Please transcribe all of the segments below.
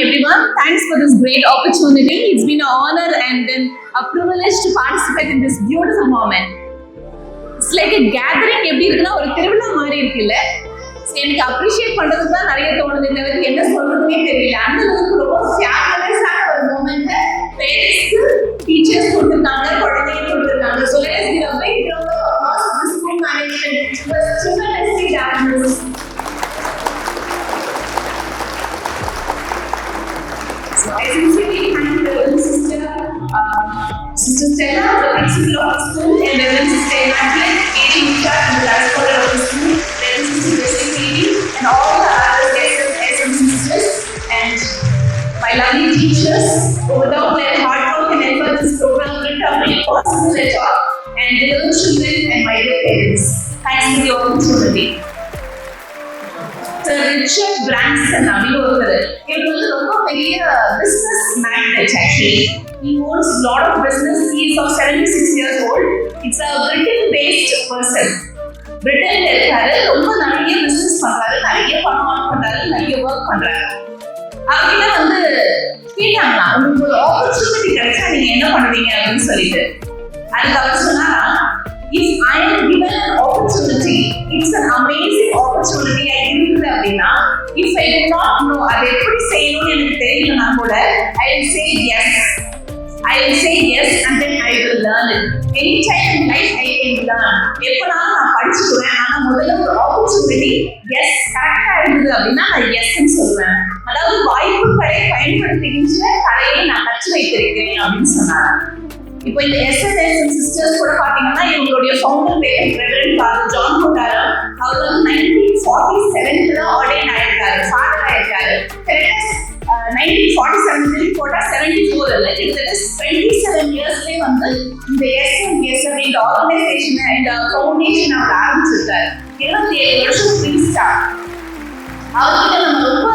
everyone. Thanks for this great opportunity. It's been an honor and a privilege to participate in this beautiful moment. It's like a gathering. எப்படி இருக்குன்னா ஒரு திருவிழா மாதிரி இருக்குல்ல. எனக்கு appreciate பண்றதுக்கு தான் நிறைய தோணுது. தவிர என்ன சொல்றதுன்னே தெரியல. அந்த அளவுக்கு ரொம்ப ஃபேமஸான ஒரு மொமெண்ட். பேரண்ட்ஸ்க்கு டீச்சர்ஸ் கொடுத்திருக்காங்க, குழந்தைங்க கொடுத்திருக்காங்க. So let us give a big round of applause to the school management who was tremendously done. So I sincerely thank the sister Stella, the principal of the school, and the sister Immaculate, teaching in charge of the last quarter of the school, the sister Jessica, and all the other SM sisters, and my lovely teachers, who without their hard work and effort, this program would have been possible at all, and the little children and my dear parents. Thanks for the opportunity. Richard Branson அப்படின்னு ஒருத்தர். இவர் வந்து ரொம்ப பெரிய business magnate actually. He owns a lot of business. He is of 76 years old. It's a Britain-based person. Britain இருக்காரு, ரொம்ப நிறைய business பண்றாரு, நிறைய பணம் பண்றாரு, நிறைய ஒர்க் பண்றாரு. அவர்கிட்ட வந்து கேட்டாங்களா, உங்களுக்கு ஒரு ஆப்பர்ச்சுனிட்டி கிடைச்சா நீங்க என்ன பண்ணுவீங்க அப்படின்னு சொல்லிட்டு. அதுக்கு அவர் சொன்னாரா, if I am given an opportunity, it's an amazing opportunity. I இருக்குது அப்படின்னா, if I do not know அதை எப்படி செய்யணும்னு எனக்கு தெரியலனா கூட, I will say yes. I will say yes and then I will learn it. Anytime in life I can learn. எப்பனாலும் நான் படிச்சுக்குவேன். ஆனா முதல்ல ஒரு ஆப்பர்ச்சுனிட்டி yes கரெக்டா இருந்தது அப்படின்னா நான் எஸ்ன்னு சொல்லுவேன். அதாவது வாய்ப்புகளை பயன்படுத்துகின்ற கலையை நான் கற்று வைத்திருக்கிறேன் அப்படின்னு சொன்னாங்க. இப்போ இந்த எஸ்என்எஸ்எம் சிஸ்டர்ஸ் கூட பாத்தீங்கன்னா இவங்களுடைய ஃபவுண்டர் பேர் ரெவரண்ட் ஃபாதர் ஜான் கோட்டாரா. அவர் வந்து 1947 தான் ஆர்டைன் ஆயிருக்காரு, ஃபாதர் ஆயிருக்காரு. 1947 போட்டா 74 இல்ல, கிட்டத்தட்ட 27 இயர்ஸ்லயே வந்து இந்த எஸ்என்எஸ் அப்படின்ற ஆர்கனைசேஷன் அண்ட் ஃபவுண்டேஷன் அவர் ஆரம்பிச்சிருக்காரு. 27 வருஷம் ஃப்ரீஸ்டா. அவர்கிட்ட நம்ம ரொம்ப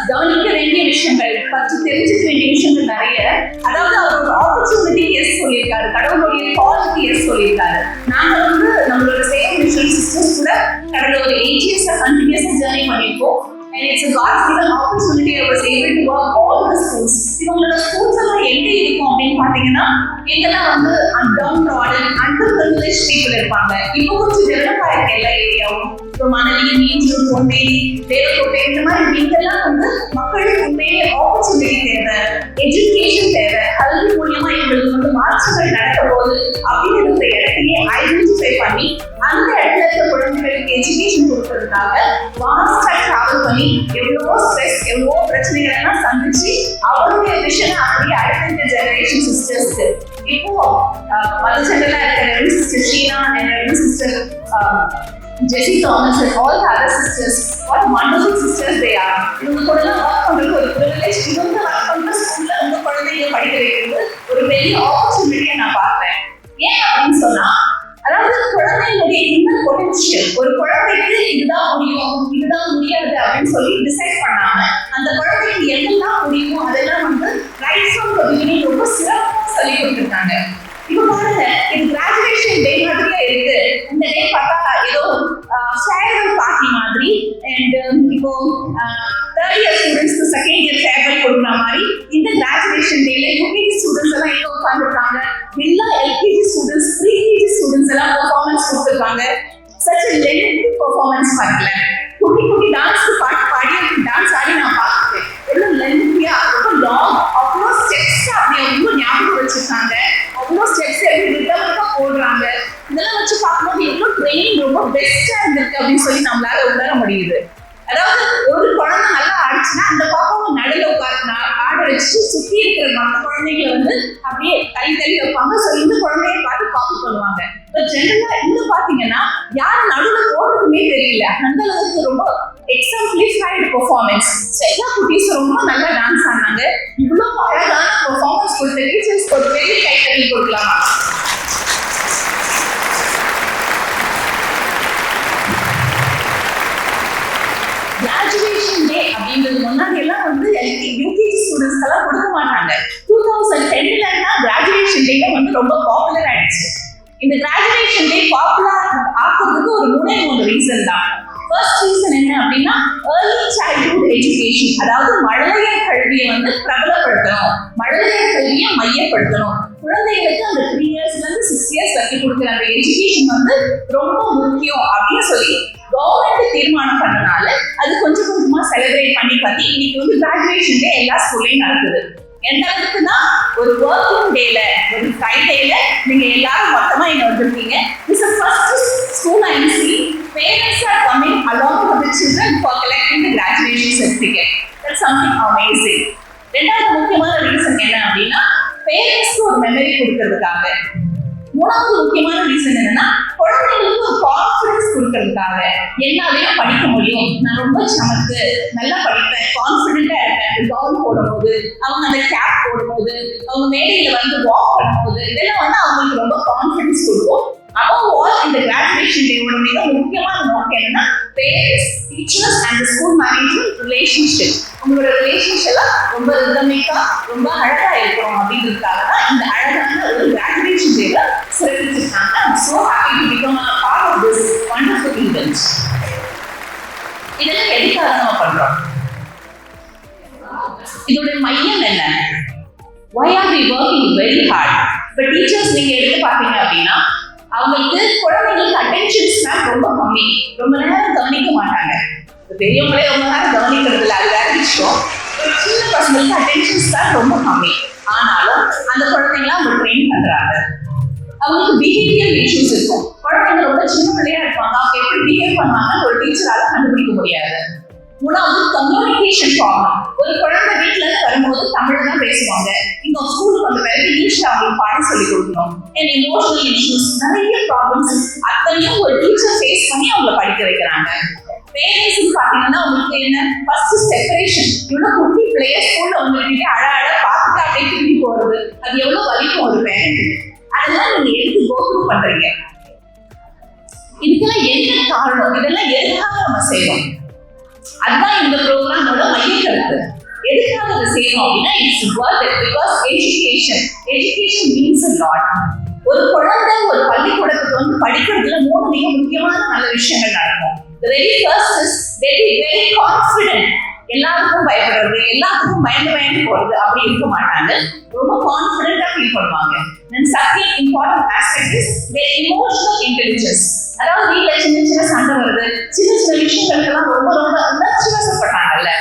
கவனிக்க வேண்டிய விஷயங்கள், பற்றி தெரிஞ்சுக்க வேண்டிய விஷயங்கள் நிறைய. அதாவது அவரோட ஆப்பர்ச்சுனிட்டி எஸ் சொல்லியிருக்காரு, கடவுளுடைய காலுக்கு எஸ் சொல்லியிருக்காரு. நாங்க வந்து நம்மளோட சேவ் மிஷன் சிஸ்டர்ஸ் கூட கடந்த ஒரு 8 இயர்ஸா கண்டினியூஸா ஜர்னி பண்ணிருக்கோம். And it's a God's given opportunity. I was able to work all the schools. இவங்களோட ஸ்கூல்ஸ் எல்லாம் எங்க இருக்கும் அப்படின்னு பாத்தீங்கன்னா, எங்கெல்லாம் வந்து downtrodden, underprivileged people இருப்பாங்க. இப்போ கொஞ்சம் டெவலப் ஆயிருக்க எல்லா ஏரியாவும், இப்போ மணலி, மீஞ்சூர், பொன்னேரி, தேவக்கோட்டை, இந்த மாதிரி இங்கெல்லாம் வந்து மக்களுக்கு உண்மையிலே ஆப்பர்ச்சுனிட்டி தேவை, எஜுகேஷன் தேவை, கல்வி மூலியமா எங்களுக்கு வந்து மாற்றங்கள் நடக்க போகுது அப்படின்ற இடத்தையே ஐடென்டிஃபை பண்ணி அந்த இடத்துல இருக்க குழந்தைகளுக்கு எஜுகேஷன் கொடுக்கறதுக்காக வாஸ்டா டிராவல் பண்ணி எவ்வளவோ ஸ்ட்ரெஸ், எவ்வளவோ பிரச்சனைகள் எல்லாம் சந்திச்சு அவருடைய விஷனை அப்படியே அடுத்த ஜெனரேஷன் சிஸ்டர்ஸ்க்கு இப்போ மதர் ஜெனரலா இருக்கிற sister Sheena and sister Jessie Thomas and all the other sisters, what wonderful sisters they are. இவங்க கூட எல்லாம் ஒர்க் பண்றது ஒரு ப்ரிவிலேஜ். இவங்க ஒர்க் பண்ற ஸ்கூல்ல உங்க குழந்தைங்க படிக்க வைக்கிறது ஒரு பெரிய ஆப்பர்ச்சுனிட்டியை நான் பார்ப்பேன். ஏன் அப்படின்னு சொன்னா, அதாவது குழந்தைங்களுடைய இன்னர் பொட்டன்ஷியல், ஒரு குழந்தைக்கு இதுதான் முடியும் இதுதான் முடியாது அப்படின்னு சொல்லி டிசைட் பண்ணாம அந்த குழந்தைக்கு எதெல்லாம் முடியுமோ அதெல்லாம் வந்து ரைட் ஃப்ரம் தி பிகினிங் ரொம்ப சிறப்பாக சொல்லி கொடுத்துருக்காங்க. இப்போ பாருங்க, இது கிராஜுவேஷன் டே மாதிரியா இருக்கு. இந்த டே பார்த்தா ஏதோ ஃபேர்வெல் பார்ட்டி மாதிரி. அண்ட் இப்போ தேர்ட் இயர் ஸ்டூடெண்ட்ஸ்க்கு செகண்ட் இயர் ஃபேர்வெல் கொடுக்குற மாதிரி இந்த கிராஜுவேஷன் டேல யூகேஜி ஸ்டூடெண்ட்ஸ் எல்லாம் எங்க உட்காந்துருக்காங்க, எல்லா எல்கேஜி ஸ்டூடெண்ட்ஸ், ப்ரீகேஜி ஸ்டூடெண்ட்ஸ் எல்லாம் பெர்ஃபார்மன்ஸ் கொடுத்துருக்காங்க. சச் a lengthy performance பண்ணல. குட்டி குட்டி டான்ஸ் பாடி டான்ஸ் ஆடி நான் பார்த்துட்டேன். எவ்வளவு லென்த்தியா, ரொம்ப லாங், அவ்வளோ ஸ்டெப்ஸ் அப்படி எவ்வளோ ஞாபகம் வச்சிருக்காங்க, அவ்வளோ ஸ்டெப்ஸ் எப்படி ரிதமிக்கா போடுறாங்க. இதெல்லாம் வச்சு பார்க்கும்போது எவ்வளோ ட்ரெயினிங் ரொம்ப பெஸ்டா இருந்திருக்கு அப்படின்னு சொல்லி நம்மளால உணர முடியுது. அதாவது ஒரு குழந்தை நல்லா ஆடிச்சுன்னா அந்த பாப்பாவை நடுவில் உட்காந்து ஆட வச்சுட்டு சுத்தி இருக்கிற மற்ற குழந்தைங்களை வந்து அப்படியே தள்ளி தள்ளி வைப்பாங்க. ஸோ இந்த குழந்தைய பார்த்து காப்பி பண்ணுவாங்க. இப்போ ஜென்ரலா இங்க பாத்தீங்கன்னா யாரும் நடுவில் போடுறதுமே தெரியல. அந்த அளவுக்கு ரொம்ப எக்ஸாம்பிளிஃபைடு பெர்ஃபார்மன்ஸ். ஸோ எல்லா குட்டீஸும் ரொம்ப நல்லா டான்ஸ் ஆனாங்க. இவ்வளோ அழகான பெர்ஃபார்மன்ஸ் கொடுத்த டீச்சர்ஸ் ஒரு பெரிய கைத்தறி கொடுக்கலாமா? கிராஜுவேஷன் டே அப்படின்றது முன்னாடி எல்லாம் வந்து யூகேஜி ஸ்டூடெண்ட்ஸ் எல்லாம் கொடுக்க மாட்டாங்க. 2010 கிராஜுவேஷன் டே வந்து ரொம்ப பாப்புலர் ஆயிடுச்சு. இந்த கிராஜுவேஷன் டே பாப்புலர் ஆக்குறதுக்கு ஒரு 3 ரீசன் தான். ஃபர்ஸ்ட் ரீசன் என்ன அப்படின்னா ஏர்லி சைல்ட்ஹுட் எஜுகேஷன், அதாவது மழலையர் கல்வியை வந்து பிரபலப்படுத்தணும், மழலையர் கல்வியை மையப்படுத்தணும். குழந்தைகளுக்கு அந்த 3 இயர்ஸ்ல இருந்து 6 இயர்ஸ் வரைக்கும் கொடுக்குற அந்த எஜுகேஷன் வந்து ரொம்ப முக்கியம் அப்படின்னு சொல்லி கவர்மெண்ட் தீர்மானம் பண்ணனால அது கொஞ்சம் கொஞ்சமா செலிப்ரேட் பண்ணி இன்னைக்கு வந்து கிராஜுவேஷன் டே எல்லா ஸ்கூல்லையும் நடக்குது. எந்த அளவுக்குன்னா ஒரு ஒர்க்கிங் டேல, ஒரு ஃப்ரைடேல நீங்க எல்லாரும் மொத்தமா இங்க வந்திருக்கீங்க. This is first school I see parents are coming along with the children for collecting the graduation certificate. That's something amazing. ரெண்டாவது முக்கியமான ரீசன் என்ன அப்படின்னா பேரண்ட்ஸ்க்கு ஒரு மெமரி கொடுக்கறதுக்காக. மூணாவது முக்கியமான ரீசன் என்னன்னா குழந்தைங்களுக்கு ஒரு கான்ஃபிடன்ஸ் கொடுக்கறதுக்காக. என்னாலையும் படிக்க முடியும், நான் ரொம்ப சமத்து, நல்லா படிப்பேன், கான்ஃபிடென்ட்டா இருப்பேன். கவுன் போடும்போது, அவங்க அந்த கேப் போடும்போது, அவங்க மேடையில வந்து வாக் பண்ணும்போது, இதெல்லாம் வந்து அவங்களுக்கு ரொம்ப கான்ஃபிடன்ஸ் கொடுக்கும். above all இந்த கிராஜுவேஷன் டேவோட மிக முக்கியமான நோக்கம் என்னன்னா parents, teachers and school management relationship. உங்களோட ரிலேஷன்ஷிப் ரொம்ப ரிதமிக்கா, ரொம்ப அழகா இருக்கணும் அப்படின்றதுக்காக தான் இந்த அழகான ஒரு கிராஜுவேஷன் டேவை சிறப்பிச்சிருக்காங்க. I'm so happy to become a part of this wonderful event. இதெல்லாம் எதுக்காக நம்ம பண்றோம்? இதோட மையம் என்ன? Why are we working very hard? இப்போ டீச்சர்ஸ் நீங்க எடுத்து பார்த்தீங்க அப்படின்னா அவங்களுக்கு குழந்தைங்களுக்கு அட்டென்ஷன் ஸ்பேன் ரொம்ப கம்மி, ரொம்ப நேரம் கவனிக்க மாட்டாங்க. பெரியவங்களே ரொம்ப நேரம் கவனிக்கிறது இல்லை, அது வேற விஷயம். சின்ன பசங்களுக்கு அட்டென்ஷன் ஸ்பேன் ரொம்ப கம்மி. ஆனாலும் அந்த குழந்தைங்களாம் அவங்க ட்ரெயின் பண்றாங்க. அவங்களுக்கு பிஹேவியர் இஷ்யூஸ் இருக்கும். குழந்தைங்க ரொம்ப சின்ன பிள்ளையா இருப்பாங்க, அவங்க எப்படி பிஹேவ் பண்ணுவாங்கன்னு ஒரு டீச்சரால கண்டுபிடிக்க முடியாது. மூணாவது கம்யூனிகேஷன் ப்ராப்ளம். ஒரு குழந்தை வீட்டுல இருந்து வரும்போது தமிழ் தான் பேசுவாங்க, இங்க ஸ்கூலுக்கு வந்த பிறகு இங்கிலீஷ்ல அவங்களுக்கு பாடம் சொல்லி கொடுக்கணும். அண்ட் எமோஷனல் இஷ்யூஸ், நிறைய ப்ராப்ளம்ஸ் அத்தனையும் ஒரு டீச்சர் ஃபேஸ் பண்ணி அவங்களை படிக்க வைக்கிறாங்க. பேரண்ட்ஸ் பாத்தீங்கன்னா உங்களுக்கு என்ன ஃபர்ஸ்ட் செப்பரேஷன். இவ்வளவு குட்டி பிள்ளைய ஸ்கூல்ல வந்துட்டு அழ பார்த்துட்டு அப்படியே திரும்பி போறது, அது எவ்வளவு வலிக்கும் ஒரு பேரண்ட். அதெல்லாம் நீங்க எதுக்கு கோத்ரூ பண்றீங்க? இதுக்கெல்லாம் என்ன காரணம்? இதெல்லாம் எதுக்காக நம்ம செய்யணும்? அதுதான் இந்த ப்ரோக்ராமோட மைய கருத்து. எதுக்காக அதை செய்யணும் அப்படின்னா it's Worth it because education means a lot. ஒரு குழந்தை ஒரு பள்ளிக்கூடத்துக்கு வந்து படிக்கிறதுல 3 மிக முக்கியமான நல்ல விஷயங்கள் நடக்கும். The very first is they be very confident. எல்லாருக்கும் பயப்படுறது, எல்லாத்துக்கும் பயந்து போறது அப்படி இருக்க மாட்டாங்க, ரொம்ப கான்ஃபிடென்ட்டா ஃபீல் பண்ணுவாங்க. Then second important aspect is their emotional intelligence. அதாவது வீட்டுல சின்ன சண்டை வருது, சின்ன விஷயங்களுக்கெல்லாம் ரொம்ப உணர்ச்சிவசப்பட்டாங்கல்ல,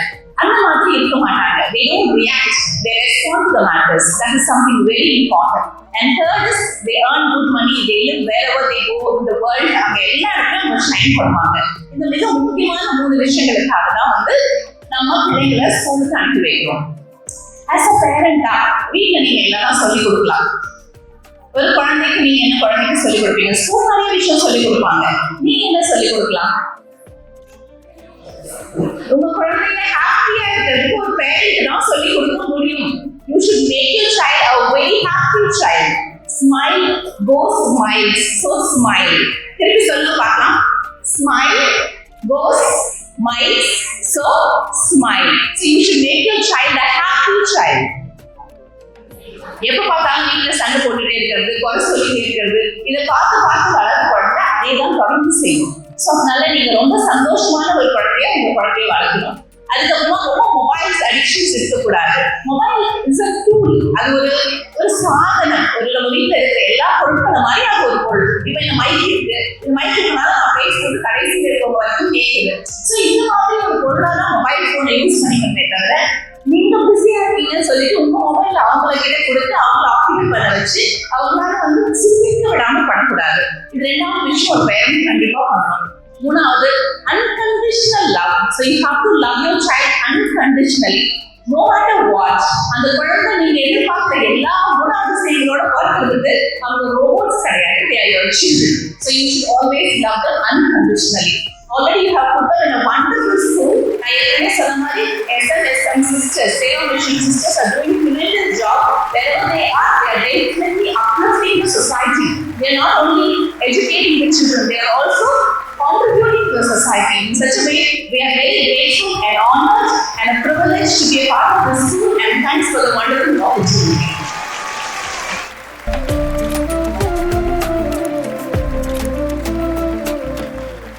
அந்த மாதிரி இருக்க மாட்டாங்க. They don't react, they respond to the matters. That is something very important. And third is they earn good money, they live wherever they go in the world. அங்க எல்லா இடத்துலயும் அவங்க ஷைன் பண்ணுவாங்க. இந்த மிக முக்கியமான 3 விஷயங்களுக்காக தான் வந்து நம்ம பிள்ளைங்களை ஸ்கூலுக்கு அனுப்பி வைக்கிறோம். ஆஸ் அ பேரண்டா வீட்டுல நீங்க என்னதான் சொல்லிக் கொடுக்கலாம்? ஒரு குழந்தைக்கு நீங்க என்ன குழந்தைக்கு சொல்லிக் கொடுப்பீங்க? ஸ்கூல் நிறைய விஷயம் சொல்லிக் கொடுப்பாங்க, நீங்க என்ன சொல்லிக் கொடுக்கலாம்? உங்க குழந்தைங்க ஹாப்பியா இருக்கிறதுக்கு ஒரு பேரண்ட் தான் சொல்லிக் கொடுக்க முடியும். You should make your child a very happy child. Smile, go smiles, so smile. திருப்பி சொல்லுங்க பார்க்கலாம். Smile, go smiles, so smile. So you should make your child a happy child. எப்ப பார்த்தாலும் வீட்டுல சண்டை போட்டுட்டே இருக்கிறது, குறை சொல்லிட்டே இருக்கிறது, இதை பார்த்து வளர்ந்த குழந்தை அதே தான் தொடர்ந்து செய்யும். ஸோ அதனால நீங்க ரொம்ப சந்தோஷமான ஒரு குழந்தைய உங்க குழந்தைய வளர்க்கணும். அதுக்கப்புறமா ரொம்ப மொபைல்ஸ் அடிக்ஷன்ஸ் இருக்கக்கூடாது. மொபைல் இஸ் அ டூல், அது ஒரு சாதனம். நம்ம வீட்டுல இருக்கிற எல்லா பொருட்களும் மாதிரி அது ஒரு பொருள். இப்ப இந்த மைக் இருக்கு, இந்த மைக் இருக்கனால நான் பேசுறது கடைசியில் இருக்கவங்க வரைக்கும் கேட்குது. ஸோ இந்த மாதிரி ஒரு பொருளாக தான் மொபைல் போனை யூஸ் பண்ணிக்கணுமே தவிர நீங்க பிஸியா இருக்கீங்கன்னு சொல்லிட்டு உங்க மொபைல் அவங்கள கிட்ட கொடுத்து அவங்கள ஆக்குபை பண்ண வச்சு அவங்களால வந்து சிந்திக்க விடாம பண்ணக்கூடாது. இது ரெண்டாவது விஷயம் ஒரு பேரண்ட் கண்டிப்பா பண்ணணும். மூணாவது unconditional love. So you have to love your child unconditionally, no matter what. அந்த குழந்தை நீங்க எதிர்பார்க்கிற எல்லா குணாதிசயங்களோட வளர்க்கிறது அவங்க ரோபோட்ஸ் கிடையாது, they are your children. So you should always love them unconditionally. Already you have put them in a wonderful school. I already said that SMSM sisters, Seva Mission sisters are doing a tremendous job. Wherever they are definitely uplifting the society. They are not only educating the children, they are also contributing to the society in such a way. We are very grateful and honored and a privilege to be a part of this school, and thanks for the wonderful